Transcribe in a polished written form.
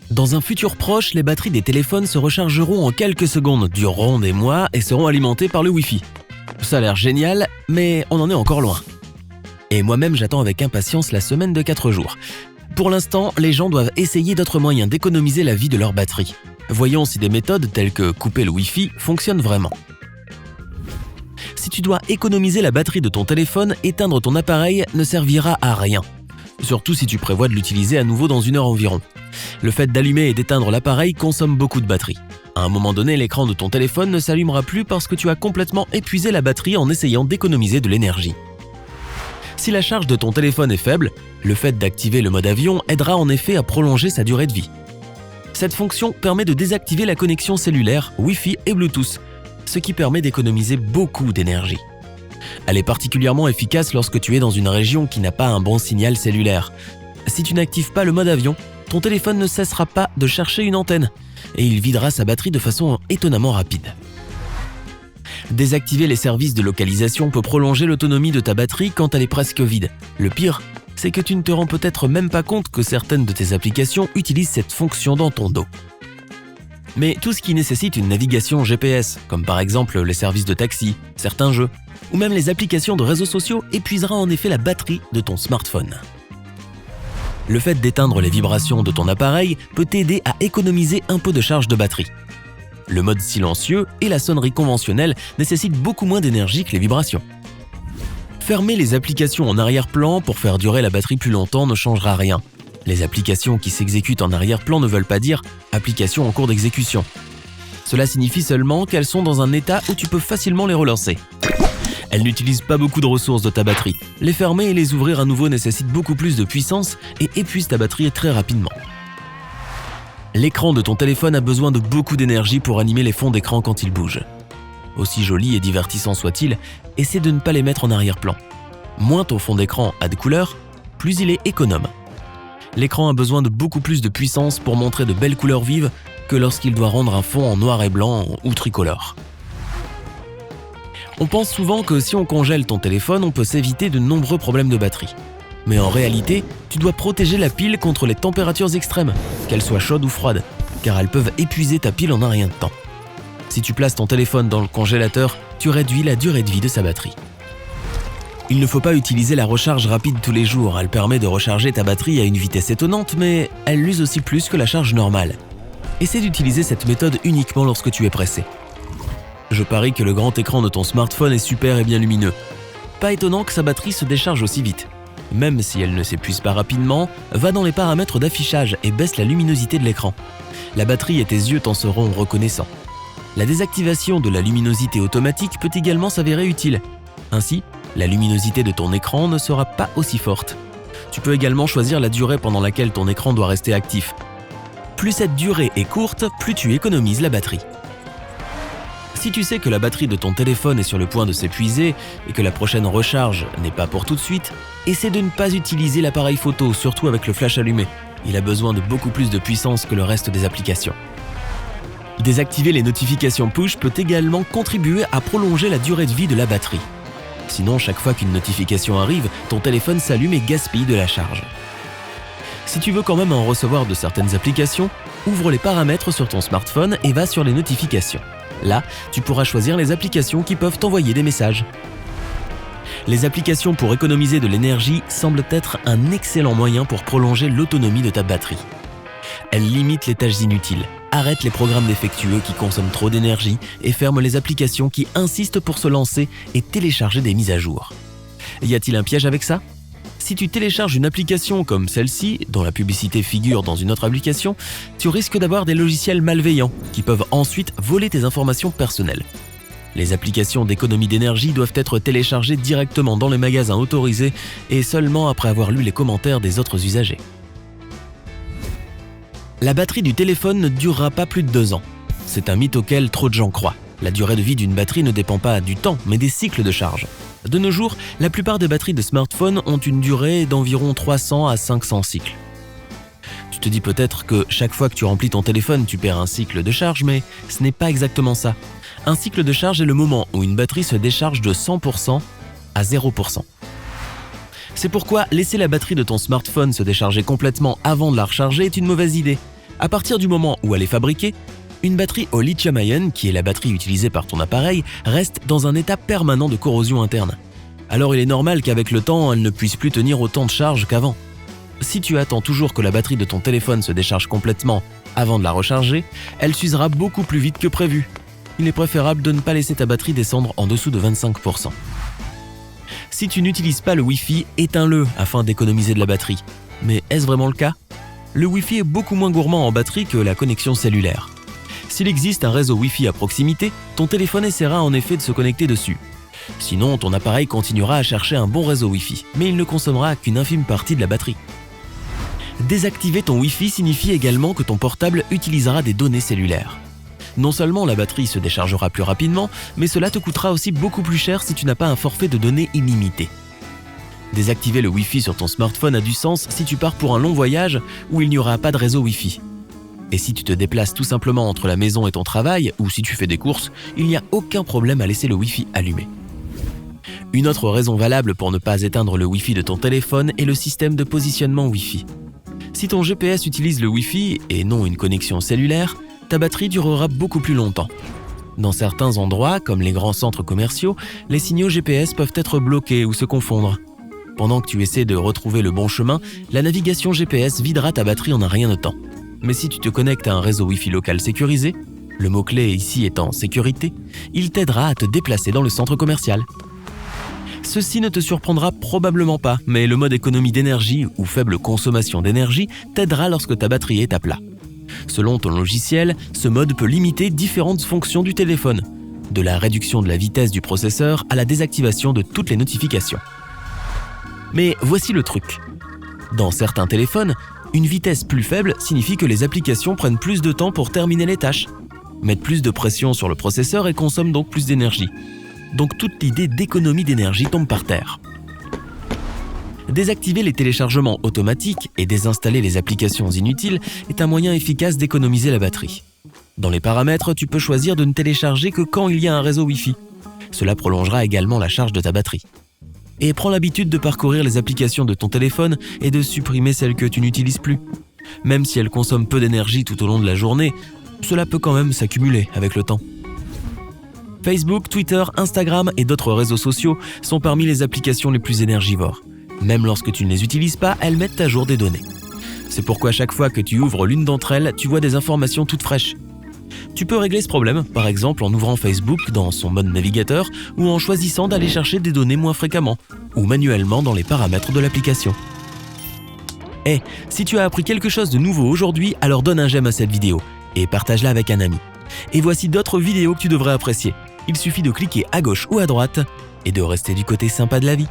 Dans un futur proche, les batteries des téléphones se rechargeront en quelques secondes, dureront des mois et seront alimentées par le Wi-Fi. Ça a l'air génial, mais on en est encore loin. Et moi-même, j'attends avec impatience la semaine de 4 jours. Pour l'instant, les gens doivent essayer d'autres moyens d'économiser la vie de leur batterie. Voyons si des méthodes telles que couper le Wi-Fi fonctionnent vraiment. Si tu dois économiser la batterie de ton téléphone, éteindre ton appareil ne servira à rien. Surtout si tu prévois de l'utiliser à nouveau dans 1 heure environ. Le fait d'allumer et d'éteindre l'appareil consomme beaucoup de batterie. À un moment donné, l'écran de ton téléphone ne s'allumera plus parce que tu as complètement épuisé la batterie en essayant d'économiser de l'énergie. Si la charge de ton téléphone est faible, le fait d'activer le mode avion aidera en effet à prolonger sa durée de vie. Cette fonction permet de désactiver la connexion cellulaire, Wi-Fi et Bluetooth, ce qui permet d'économiser beaucoup d'énergie. Elle est particulièrement efficace lorsque tu es dans une région qui n'a pas un bon signal cellulaire. Si tu n'actives pas le mode avion, ton téléphone ne cessera pas de chercher une antenne et il videra sa batterie de façon étonnamment rapide. Désactiver les services de localisation peut prolonger l'autonomie de ta batterie quand elle est presque vide. Le pire, c'est que tu ne te rends peut-être même pas compte que certaines de tes applications utilisent cette fonction dans ton dos. Mais tout ce qui nécessite une navigation GPS, comme par exemple les services de taxi, certains jeux, ou même les applications de réseaux sociaux, épuisera en effet la batterie de ton smartphone. Le fait d'éteindre les vibrations de ton appareil peut t'aider à économiser un peu de charge de batterie. Le mode silencieux et la sonnerie conventionnelle nécessitent beaucoup moins d'énergie que les vibrations. Fermer les applications en arrière-plan pour faire durer la batterie plus longtemps ne changera rien. Les applications qui s'exécutent en arrière-plan ne veulent pas dire « applications en cours d'exécution ». Cela signifie seulement qu'elles sont dans un état où tu peux facilement les relancer. Elles n'utilisent pas beaucoup de ressources de ta batterie. Les fermer et les ouvrir à nouveau nécessitent beaucoup plus de puissance et épuisent ta batterie très rapidement. L'écran de ton téléphone a besoin de beaucoup d'énergie pour animer les fonds d'écran quand ils bougent. Aussi jolis et divertissants soient-ils, essaie de ne pas les mettre en arrière-plan. Moins ton fond d'écran a de couleurs, plus il est économe. L'écran a besoin de beaucoup plus de puissance pour montrer de belles couleurs vives que lorsqu'il doit rendre un fond en noir et blanc ou tricolore. On pense souvent que si on congèle ton téléphone, on peut s'éviter de nombreux problèmes de batterie. Mais en réalité, tu dois protéger la pile contre les températures extrêmes, qu'elles soient chaudes ou froides, car elles peuvent épuiser ta pile en un rien de temps. Si tu places ton téléphone dans le congélateur, tu réduis la durée de vie de sa batterie. Il ne faut pas utiliser la recharge rapide tous les jours, elle permet de recharger ta batterie à une vitesse étonnante, mais elle l'use aussi plus que la charge normale. Essaie d'utiliser cette méthode uniquement lorsque tu es pressé. Je parie que le grand écran de ton smartphone est super et bien lumineux. Pas étonnant que sa batterie se décharge aussi vite. Même si elle ne s'épuise pas rapidement, va dans les paramètres d'affichage et baisse la luminosité de l'écran. La batterie et tes yeux t'en seront reconnaissants. La désactivation de la luminosité automatique peut également s'avérer utile. Ainsi, la luminosité de ton écran ne sera pas aussi forte. Tu peux également choisir la durée pendant laquelle ton écran doit rester actif. Plus cette durée est courte, plus tu économises la batterie. Si tu sais que la batterie de ton téléphone est sur le point de s'épuiser et que la prochaine recharge n'est pas pour tout de suite, essaie de ne pas utiliser l'appareil photo, surtout avec le flash allumé. Il a besoin de beaucoup plus de puissance que le reste des applications. Désactiver les notifications push peut également contribuer à prolonger la durée de vie de la batterie. Sinon, chaque fois qu'une notification arrive, ton téléphone s'allume et gaspille de la charge. Si tu veux quand même en recevoir de certaines applications, ouvre les paramètres sur ton smartphone et va sur les notifications. Là, tu pourras choisir les applications qui peuvent t'envoyer des messages. Les applications pour économiser de l'énergie semblent être un excellent moyen pour prolonger l'autonomie de ta batterie. Elles limitent les tâches inutiles, arrêtent les programmes défectueux qui consomment trop d'énergie et ferment les applications qui insistent pour se lancer et télécharger des mises à jour. Y a-t-il un piège avec ça ? Si tu télécharges une application comme celle-ci, dont la publicité figure dans une autre application, tu risques d'avoir des logiciels malveillants qui peuvent ensuite voler tes informations personnelles. Les applications d'économie d'énergie doivent être téléchargées directement dans les magasins autorisés et seulement après avoir lu les commentaires des autres usagers. La batterie du téléphone ne durera pas plus de 2 ans. C'est un mythe auquel trop de gens croient. La durée de vie d'une batterie ne dépend pas du temps, mais des cycles de charge. De nos jours, la plupart des batteries de smartphones ont une durée d'environ 300 à 500 cycles. Tu te dis peut-être que chaque fois que tu remplis ton téléphone, tu perds un cycle de charge, mais ce n'est pas exactement ça. Un cycle de charge est le moment où une batterie se décharge de 100% à 0%. C'est pourquoi laisser la batterie de ton smartphone se décharger complètement avant de la recharger est une mauvaise idée. À partir du moment où elle est fabriquée, une batterie au lithium-ion, qui est la batterie utilisée par ton appareil, reste dans un état permanent de corrosion interne. Alors il est normal qu'avec le temps, elle ne puisse plus tenir autant de charge qu'avant. Si tu attends toujours que la batterie de ton téléphone se décharge complètement avant de la recharger, elle s'usera beaucoup plus vite que prévu. Il est préférable de ne pas laisser ta batterie descendre en dessous de 25%. Si tu n'utilises pas le Wi-Fi, éteins-le afin d'économiser de la batterie. Mais est-ce vraiment le cas ? Le Wi-Fi est beaucoup moins gourmand en batterie que la connexion cellulaire. S'il existe un réseau Wi-Fi à proximité, ton téléphone essaiera en effet de se connecter dessus. Sinon, ton appareil continuera à chercher un bon réseau Wi-Fi, mais il ne consommera qu'une infime partie de la batterie. Désactiver ton Wi-Fi signifie également que ton portable utilisera des données cellulaires. Non seulement la batterie se déchargera plus rapidement, mais cela te coûtera aussi beaucoup plus cher si tu n'as pas un forfait de données illimité. Désactiver le Wi-Fi sur ton smartphone a du sens si tu pars pour un long voyage où il n'y aura pas de réseau Wi-Fi. Et si tu te déplaces tout simplement entre la maison et ton travail, ou si tu fais des courses, il n'y a aucun problème à laisser le Wi-Fi allumé. Une autre raison valable pour ne pas éteindre le Wi-Fi de ton téléphone est le système de positionnement Wi-Fi. Si ton GPS utilise le Wi-Fi et non une connexion cellulaire, ta batterie durera beaucoup plus longtemps. Dans certains endroits, comme les grands centres commerciaux, les signaux GPS peuvent être bloqués ou se confondre. Pendant que tu essaies de retrouver le bon chemin, la navigation GPS videra ta batterie en un rien de temps. Mais si tu te connectes à un réseau Wi-Fi local sécurisé, le mot-clé ici étant sécurité, il t'aidera à te déplacer dans le centre commercial. Ceci ne te surprendra probablement pas, mais le mode économie d'énergie ou faible consommation d'énergie t'aidera lorsque ta batterie est à plat. Selon ton logiciel, ce mode peut limiter différentes fonctions du téléphone, de la réduction de la vitesse du processeur à la désactivation de toutes les notifications. Mais voici le truc. Dans certains téléphones, une vitesse plus faible signifie que les applications prennent plus de temps pour terminer les tâches, mettent plus de pression sur le processeur et consomment donc plus d'énergie. Donc toute l'idée d'économie d'énergie tombe par terre. Désactiver les téléchargements automatiques et désinstaller les applications inutiles est un moyen efficace d'économiser la batterie. Dans les paramètres, tu peux choisir de ne télécharger que quand il y a un réseau Wi-Fi. Cela prolongera également la charge de ta batterie. Et prends l'habitude de parcourir les applications de ton téléphone et de supprimer celles que tu n'utilises plus. Même si elles consomment peu d'énergie tout au long de la journée, cela peut quand même s'accumuler avec le temps. Facebook, Twitter, Instagram et d'autres réseaux sociaux sont parmi les applications les plus énergivores. Même lorsque tu ne les utilises pas, elles mettent à jour des données. C'est pourquoi chaque fois que tu ouvres l'une d'entre elles, tu vois des informations toutes fraîches. Tu peux régler ce problème, par exemple en ouvrant Facebook dans son mode navigateur ou en choisissant d'aller chercher des données moins fréquemment, ou manuellement dans les paramètres de l'application. Si tu as appris quelque chose de nouveau aujourd'hui, alors donne un j'aime à cette vidéo et partage-la avec un ami. Et voici d'autres vidéos que tu devrais apprécier. Il suffit de cliquer à gauche ou à droite et de rester du côté sympa de la vie.